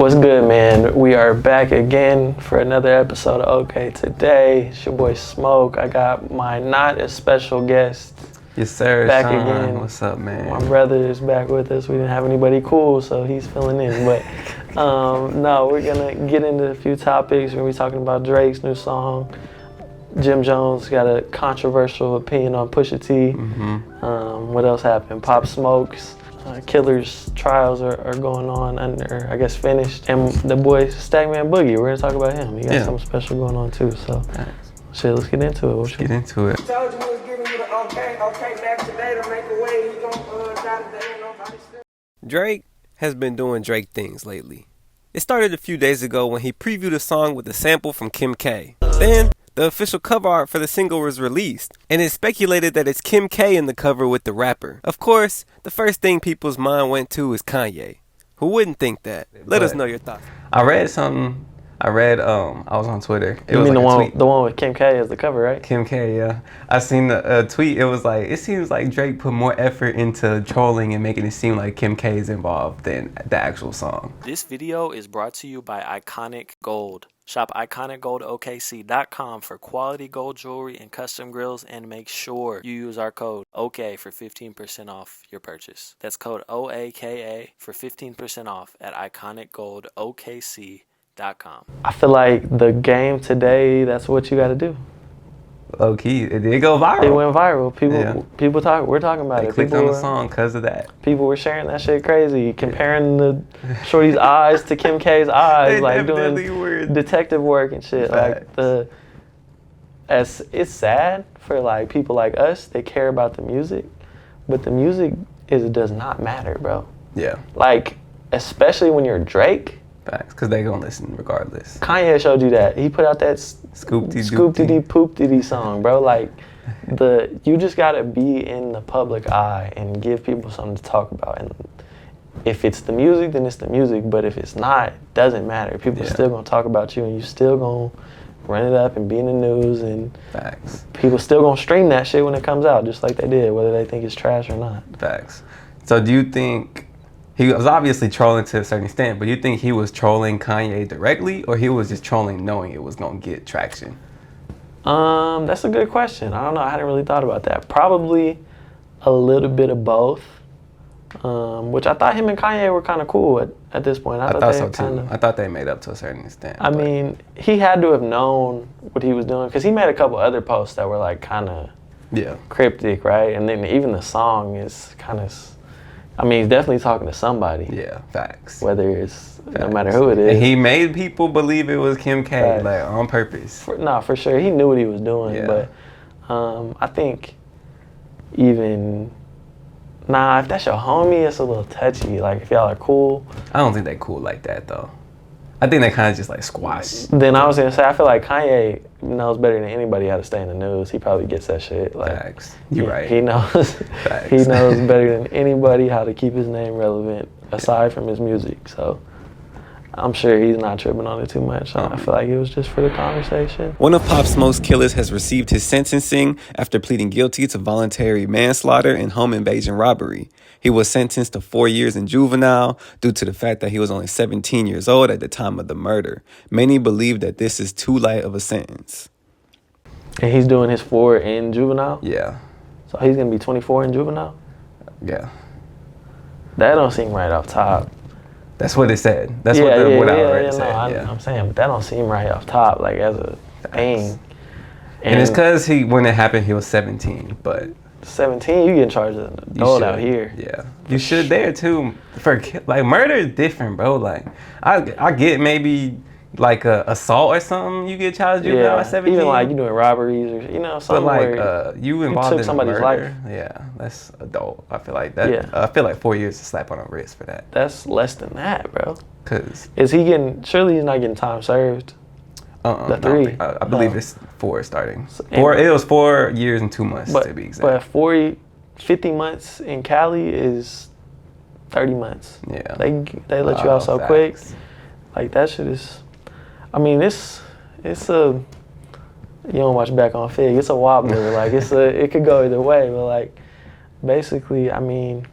What's good, man? We are back again for another episode of OakA Today. It's your boy Smoke. I got my not as special guest. Yes, sir. Back Shawn. again. What's up, man? My brother is back with us. We didn't have anybody cool, so he's filling in. But no, we're gonna get into a few topics. We're gonna be talking about Drake's new song. Jim Jones got a controversial opinion on Pusha T. What else happened? Pop Smoke's Killer's trials are going on under, I guess, finished. And the boy Stackman Boogie, we're gonna talk about him. He got something special going on too. So, shit, let's get into it. Let's get into it. Told you we was giving you the OakA back today to make a way. He gonna die today, nobody still. Drake has been doing Drake things lately. It started a few days ago when he previewed a song with a sample from Kim K. Then, the official cover art for the single was released, and it's speculated that it's Kim K in the cover with the rapper. Of course, the first thing people's mind went to is Kanye. Who wouldn't think that? Let us know your thoughts. I read something. I was on Twitter. You mean the one with Kim K as the cover, right? Kim K, yeah. I seen a tweet. It was like, it seems like Drake put more effort into trolling and making it seem like Kim K is involved than the actual song. This video is brought to you by Iconic Gold. Shop iconicgoldokc.com for quality gold jewelry and custom grills, and make sure you use our code OakA for 15% off your purchase. That's code OAKA for 15% off at iconicgoldokc.com. I feel like the game today, that's what you got to do. Low key, it did go viral. It went viral. We're talking about They it. clicked on the song because of that. People were sharing that shit crazy, comparing the shorty's eyes to Kim K's eyes, They like definitely doing were. detective work and shit. Facts. Like it's sad for like people like us that care about the music, but the music does not matter, bro. Yeah. Like, especially when you're Drake. Facts, because they gonna listen regardless. Kanye showed you that. He put out that Scoop-dee Poop-dee song, bro. Like, you just gotta be in the public eye and give people something to talk about. And if it's the music, then it's the music. But if it's not, it doesn't matter. People are still gonna talk about you, and you still gonna run it up and be in the news. And Facts. people still gonna stream that shit when it comes out, just like they did, whether they think it's trash or not. Facts. So do you think he was obviously trolling to a certain extent, but you think he was trolling Kanye directly, or he was just trolling knowing it was gonna get traction? That's a good question. I don't know. I hadn't really thought about that. Probably a little bit of both. Which I thought him and Kanye were kind of cool at this point. I thought so too. I thought they made up to a certain extent. I mean, he had to have known what he was doing, because he made a couple other posts that were like kind of cryptic, right? And then even the song is kind of, I mean, he's definitely talking to somebody. Yeah, facts. Whether it's, no matter who it is. And he made people believe it was Kim K, like, on purpose. For sure. He knew what he was doing. Yeah. But I think even, if that's your homie, it's a little touchy. Like, if y'all are cool. I don't think they cool like that, though. I think they kind of just, like, squash. Then I was going to say, I feel like Kanye knows better than anybody how to stay in the news. He probably gets that shit. Like, Facts. You're right. He knows. Facts. He knows better than anybody how to keep his name relevant, aside from his music. So I'm sure he's not tripping on it too much. I feel like it was just for the conversation. One of Pop Smoke's killers has received his sentencing after pleading guilty to voluntary manslaughter and home invasion robbery. He was sentenced to 4 years in juvenile due to the fact that he was only 17 years old at the time of the murder. Many believe that this is too light of a sentence. And he's doing his 4 in juvenile? Yeah. So he's going to be 24 in juvenile? Yeah. That don't seem right off top. That's what it said. That's what I already said. I'm saying, but that don't seem right off top, like, as a thing. And it's because when it happened, he was 17, but 17, you getting charged as an adult out here. Yeah, you should there too. For like, murder is different, bro. Like, I get maybe like a assault or something. You get charged juvenile at 17. Even like you doing robberies or something. But like you involved in somebody's murder. life. Yeah, that's adult. I feel like that. Yeah. I feel like 4 years to slap on the wrist for that. That's less than that, bro. Cause is he getting? Surely he's not getting time served. The 3. I believe it's 4 starting. It was 4 years and 2 months to be exact. But 50 months in Cali is 30 months. Yeah. They let you out so quick. Like, that shit is, I mean, it's a, you don't watch Back on Fig, it's a wobbler. Like, it could go either way, but like, basically, I mean,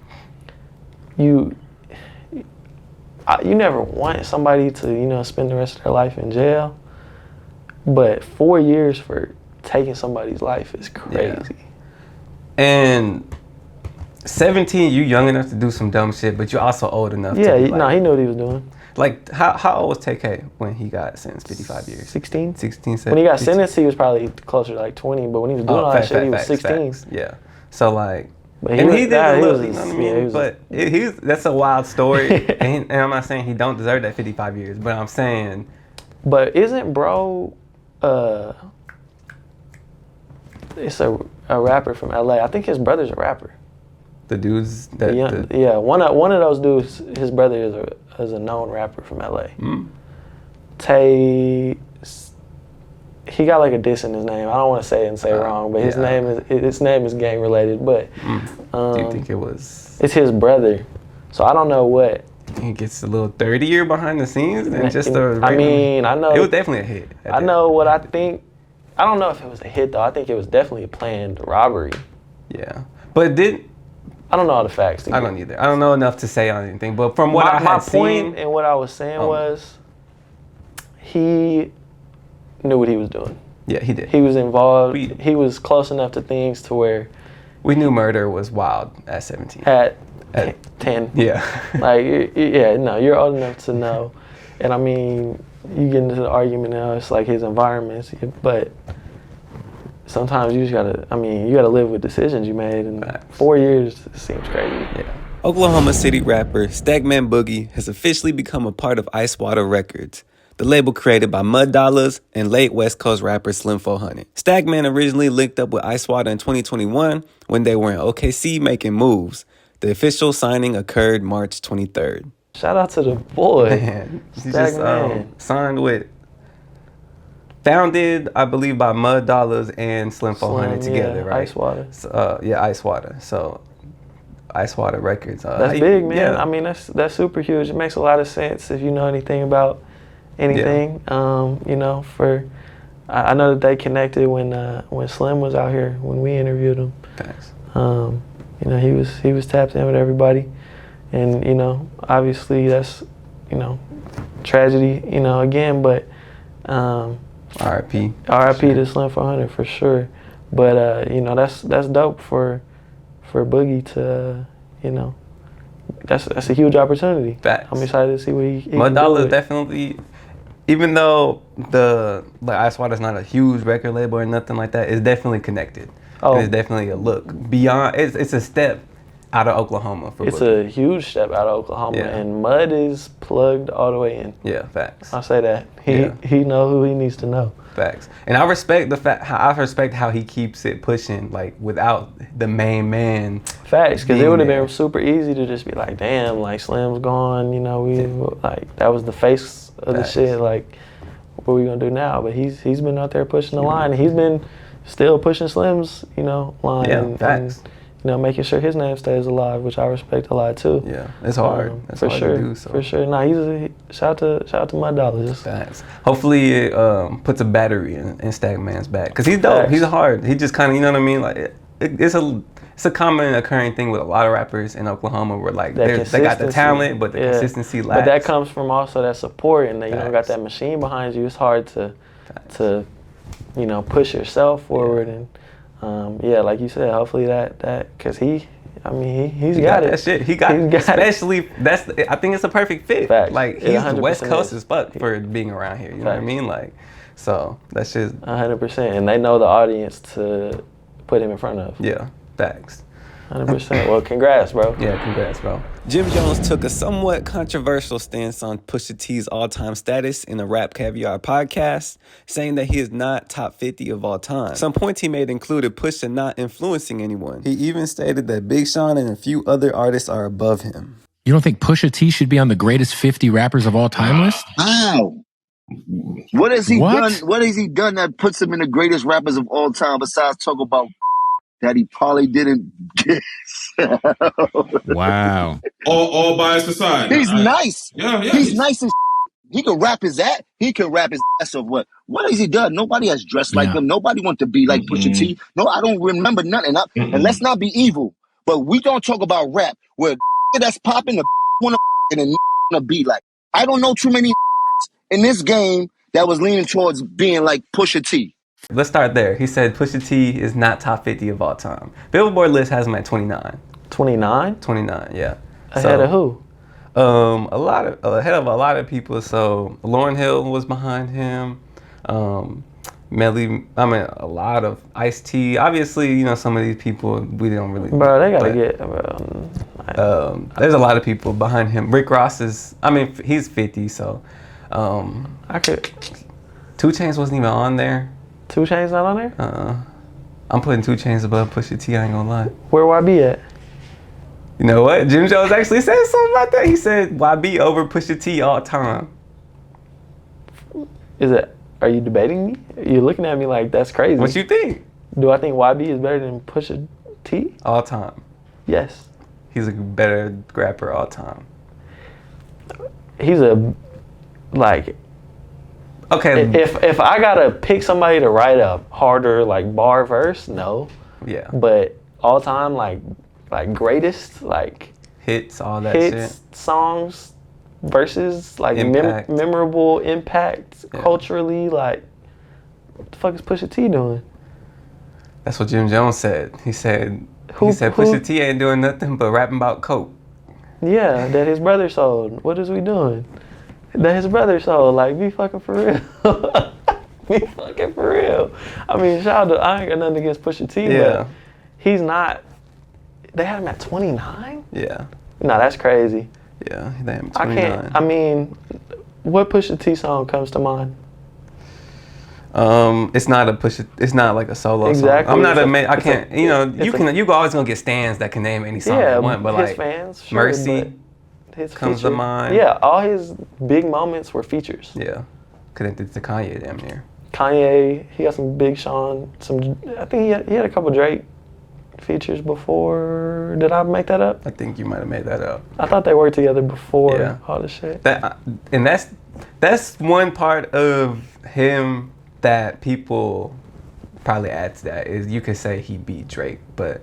you never want somebody to, spend the rest of their life in jail. But 4 years for taking somebody's life is crazy. Yeah. And 17, you young enough to do some dumb shit, but you're also old enough to be like, he knew what he was doing. Like, how old was TK when he got sentenced 55 years? 16. 16, 17. When he got sentenced, he was probably closer to like 20, but when he was doing all that shit, he was 16. Yeah. So, like, but he did a little, you know what I mean? Yeah, but that's a wild story. and I'm not saying he don't deserve that 55 years, but I'm saying. But isn't bro, it's a rapper from LA. I think his brother's a rapper. The dudes one of those dudes, his brother is a known rapper from LA. Tay, he got like a diss in his name. I don't want to say it and say it wrong, but his name is gang related. But do you think it was? It's his brother, so I don't know what. He gets a little 30-year behind the scenes and just a. I mean, I know it was definitely a hit. I know what I think. I don't know if it was a hit though. I think it was definitely a planned robbery. Yeah, but I don't know all the facts. I don't either. I don't know enough to say on anything. But from what I had seen, my point and what I was saying was, he knew what he was doing. Yeah, he did. He was involved. He was close enough to things to where we knew murder was wild at 17. At 10. Yeah. Like, you're old enough to know. And I mean, you get into the argument now, it's like his environments, but sometimes you gotta live with decisions you made, and 4 years seems crazy. Yeah. Oklahoma City rapper Stackman Boogie has officially become a part of Ice Wata Records, the label created by Mud Dollars and late West Coast rapper Slim 400. Stackman originally linked up with Ice Wata in 2021 when they were in OKC making moves. The official signing occurred March 23rd. Shout out to the boy. Man, he just signed with, founded, I believe, by Mud Dollars and Slim 400 together, right? Ice Wata. So, Ice Wata. So, Ice Wata Records. That's big, man. Yeah. I mean, that's super huge. It makes a lot of sense if you know anything about anything. Yeah. I know that they connected when Slim was out here, when we interviewed him. Thanks. He was tapped in with everybody. And, obviously that's, tragedy, again, but R.I.P. R.I.P. to Slim 400 for sure. But, that's dope for Boogie to, that's a huge opportunity. Facts. I'm excited to see what he Mud can do Dollars with. definitely, even though Ice Wata's not a huge record label or nothing like that, it's definitely connected. Oh. It's definitely a look beyond, it's a step out of Oklahoma for It's Boogie. a huge step out of Oklahoma, Yeah. and Mud is plugged all the way in. Yeah, facts. I say that. He know who he needs to know. Facts. And I respect how he keeps it pushing, like, without the main man. Facts, because it would have there. been super easy to just be like, damn, like Slim's gone, like that was the face of the shit. Like, what are we gonna do now? But he's been out there pushing the line, and he's been still pushing Slim's, line. Yeah, facts. And, making sure his name stays alive, which I respect a lot too. Yeah, it's hard. It's for hard sure, to do. So. For sure. Nah, shout out to Mud Dollars. Facts. Hopefully it puts a battery in Stackman's back, because he's dope. Facts. He's hard. He just kind of, you know what I mean? Like it's a common occurring thing with a lot of rappers in Oklahoma, where like they got the talent, but the consistency lacks. But that comes from also that support, and that you don't got that machine behind you. It's hard to push yourself forward, and like you said, hopefully that because he's got it. That shit. He got it. Especially I think it's a perfect fit. Facts. Like he's 100% West Coast is. as fuck for being around here. You know what I mean? Like, so that's just 100%, and they know the audience to put him in front of. Yeah, facts. 100%. Well, congrats, bro. Yeah, congrats, bro. Jim Jones took a somewhat controversial stance on Pusha T's all-time status in the Rap Caviar podcast, saying that he is not top 50 of all time. Some points he made included Pusha not influencing anyone. He even stated that Big Sean and a few other artists are above him. You don't think Pusha T should be on the greatest 50 rappers of all time list? How? What has he done? What has he done that puts him in the greatest rappers of all time besides talk about that he probably didn't get? Wow. All by his side. He's nice. Yeah. He's nice as he can rap his ass. He can rap his ass off. What has he done? Nobody has dressed like him. Nobody wants to be like Pusha T. No, I don't remember nothing. And let's not be evil, but we don't talk about rap where that's popping the want to be like. I don't know too many in this game that was leaning towards being like Pusha T. Let's start there. He said Pusha T is not top 50 of all time. Billboard list has him at 29. 29? 29, yeah. Ahead of who? Ahead of a lot of people. So Lauryn Hill was behind him. A lot of Ice T. Obviously, you know, some of these people we don't really. Bro, they gotta get. There's a lot of people behind him. Rick Ross is. He's 50, so. I could. 2 Chainz wasn't even on there. 2 Chainz not on there? I'm putting 2 Chainz above Pusha T. I ain't gonna lie. Where YB at? You know what? Jim Jones actually said something about that. He said YB over Pusha T all time. Are you debating me? You're looking at me like that's crazy. What you think? Do I think YB is better than Pusha T? All time. Yes. He's a better rapper all time. He's okay. If I gotta pick somebody to write a harder like bar verse, no. Yeah. But all time like greatest like hits, all that hits, shit. songs, verses, like memorable impact culturally, like what the fuck is Pusha T doing? That's what Jim Jones said. He said Pusha T ain't doing nothing but rapping about coke. Yeah, that his brother sold. What is we doing? That his brother sold. Like, be fucking for real. Be fucking for real. I mean, shout out to, I ain't got nothing against Pusha T, but he's not. They had him at 29? Yeah. Nah, that's crazy. Yeah, they had him at 29. I mean, what Pusha T song comes to mind? It's not like a solo exactly. song. You always gonna get stands that can name any song they want, but his like fans, sure, Mercy comes to mind. Yeah, all his big moments were features. Yeah, connected to Kanye damn near. Kanye, he got some big Shawn, I think he had a couple Drake features before. Did I make that up? I think you might have made that up. I thought they worked together before all this shit. That's one part of him that people probably add to that is you could say he beat Drake, but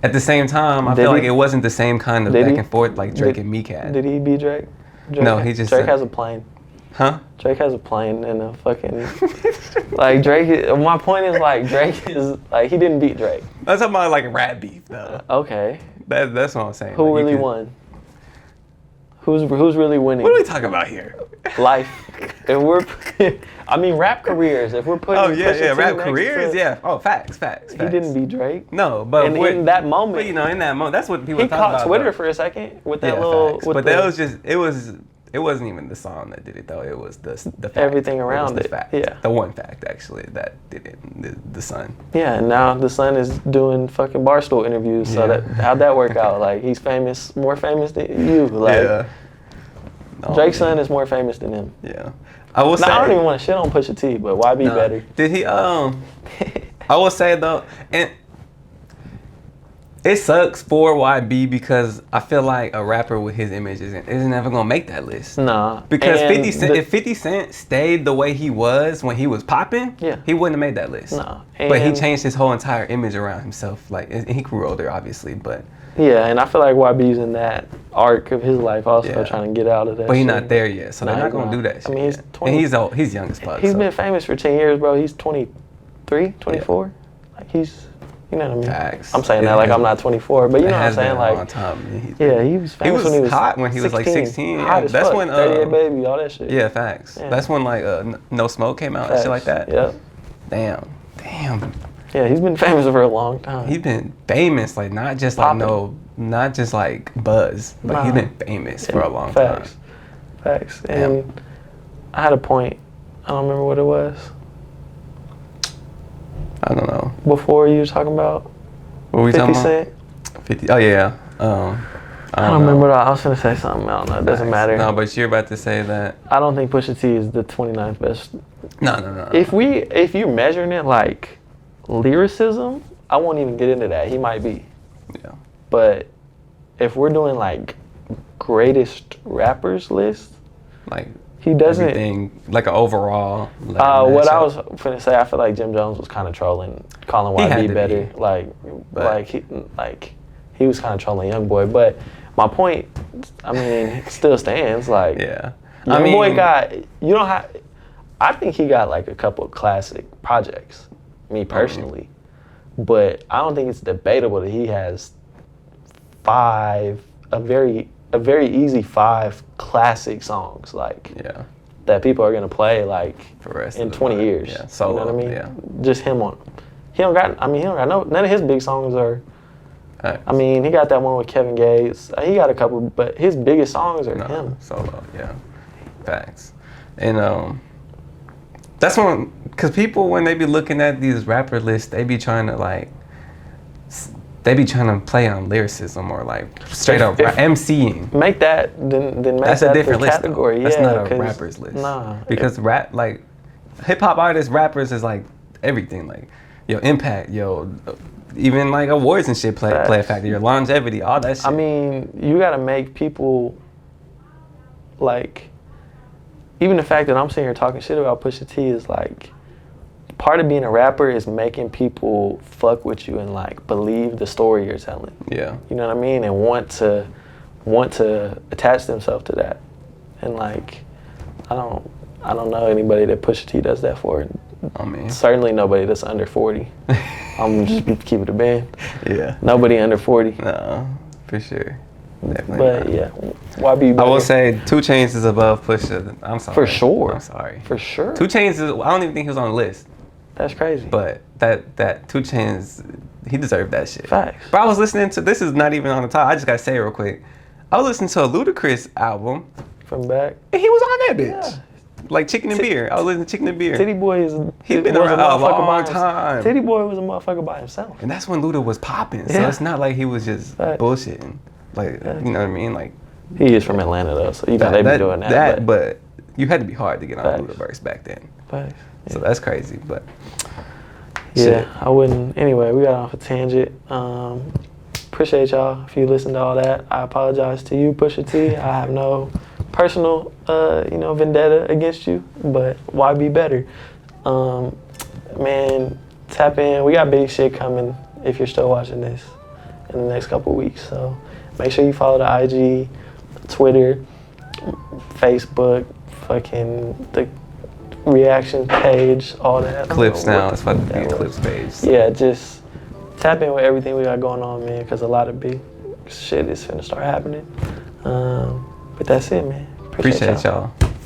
at the same time, I feel like it wasn't the same kind of back and forth like Drake and Meek had. Did he beat Drake? No, he just Drake has a plane. Huh? Drake has a plane and a fucking like Drake. My point is like Drake is like he didn't beat Drake. I'm talking about like rap beef though. Okay. That's what I'm saying. Who really won? Who's really winning? What are we talking about here? Life. If we're, I mean, rap careers. If we're putting rap careers, facts. He didn't beat Drake. No, but in that moment, but in that moment, that's what people talk about. He caught Twitter for a second with that little. Facts. But that was just it wasn't even the song that did it though. It was the fact. Everything around it. Fact. Yeah. The one fact actually that did it. The Sun. Yeah, and now the Sun is doing fucking Barstool interviews. So how'd that work out? Like he's famous, more famous than you. Like Drake's son is more famous than him. Yeah. I will say. I don't even want to shit on Pusha T, but YB better. Did he? I will say though, and it sucks for YB because I feel like a rapper with his image isn't never gonna make that list. Nah. Because if 50 Cent stayed the way he was when he was popping, he wouldn't have made that list. Nah. But he changed his whole entire image around himself. Like, and he grew older, obviously, but. Yeah, and I feel like YB's in that arc of his life also trying to get out of that. But he's not there yet, so they're not gonna do that shit. I mean, he's 20. And he's old. He's young as fuck. He's been famous for 10 years, bro. He's 23, 24. Like he's, you know what I mean? Facts. I'm saying that like I'm not 24, but you know what I'm saying? Like, a long time. He was famous when he was hot when he was like 16. Hot as that's fuck. when 38 Baby, all that shit. Yeah, facts. Yeah. That's when like No Smoke came out and shit like that. Yep. Damn. Yeah, he's been famous for a long time. He's been famous, like not just like not just like buzz, but he's been famous for a long time. Facts. And I had a point. I don't remember what it was. I don't know. Before you were talking about what were we 50 talking Cent? About? 50. Oh yeah. I don't remember. I was gonna say something. I don't know. It doesn't matter. No, but you're about to say that. I don't think Pusha T is the 29th best. No. If you're measuring it like lyricism, I won't even get into that. He might be. Yeah. But if we're doing like greatest rappers list, like he doesn't. Everything, like an overall. What I was finna say, I feel like Jim Jones was kind of trolling, calling YB better. He was kind of trolling YoungBoy. But my point, I mean, still stands. Like, yeah. Young Boy got, you don't have, I think he got like a couple of classic projects, me personally. But I don't think it's debatable that he has a very easy 5 classic songs, like that people are gonna play like in 20 years. Yeah, solo, you know what I mean? Yeah. Just him on. He don't got none of his big songs are. I mean, he got that one with Kevin Gates. He got a couple, but his biggest songs are him. Solo, yeah. Facts. And that's one, because people, when they be looking at these rapper lists, they be trying to play on lyricism or like straight up MCing. Make that, then make that's that a different the list. category. That's yeah, not a rapper's list. Nah. Because rap, like hip hop artists, rappers is like everything. Like your impact, even like awards and shit play a factor. Your longevity, all that shit. I mean, you gotta make people like. Even the fact that I'm sitting here talking shit about Pusha T is like, part of being a rapper is making people fuck with you and like believe the story you're telling. Yeah. You know what I mean? And want to attach themselves to that. And like, I don't know anybody that Pusha T does that for. I mean, certainly nobody that's under 40. I'm just keep it a band. Yeah. Nobody under 40. No, for sure. Definitely but not. yeah, YB. I will say 2 Chainz is above Pusha. I'm sorry. For sure. I'm sorry. For sure. 2 Chainz is. I don't even think he was on the list. That's crazy. But that 2 Chainz, he deserved that shit. Facts. But I was listening to, this is not even on the top. I just gotta say it real quick. I was listening to a Ludacris album. From back. And he was on that bitch. Yeah. Like Chicken and Beer. I was listening to Chicken and Beer. Titty Boy is. He's been around a long time. Titty Boy was a motherfucker by himself. And that's when Luda was popping. So it's not like he was just bullshitting. Like, you know what I mean? Like, he is from Atlanta though, so you know they be doing that. But you had to be hard to get on Ludaverse back then. Facts. So that's crazy. But yeah, I wouldn't. Anyway, we got off a tangent. Appreciate y'all if you listened to all that. I apologize to you, Pusha T. I have no personal, vendetta against you, but why be better? Man, tap in. We got big shit coming if you're still watching this in the next couple weeks. So make sure you follow the IG, Twitter, Facebook, fucking the reaction page, all that. Clips now. It's about to be a clips page. So. Yeah, just tap in with everything we got going on, man, because a lot of big shit is finna start happening. But that's it, man. Appreciate y'all.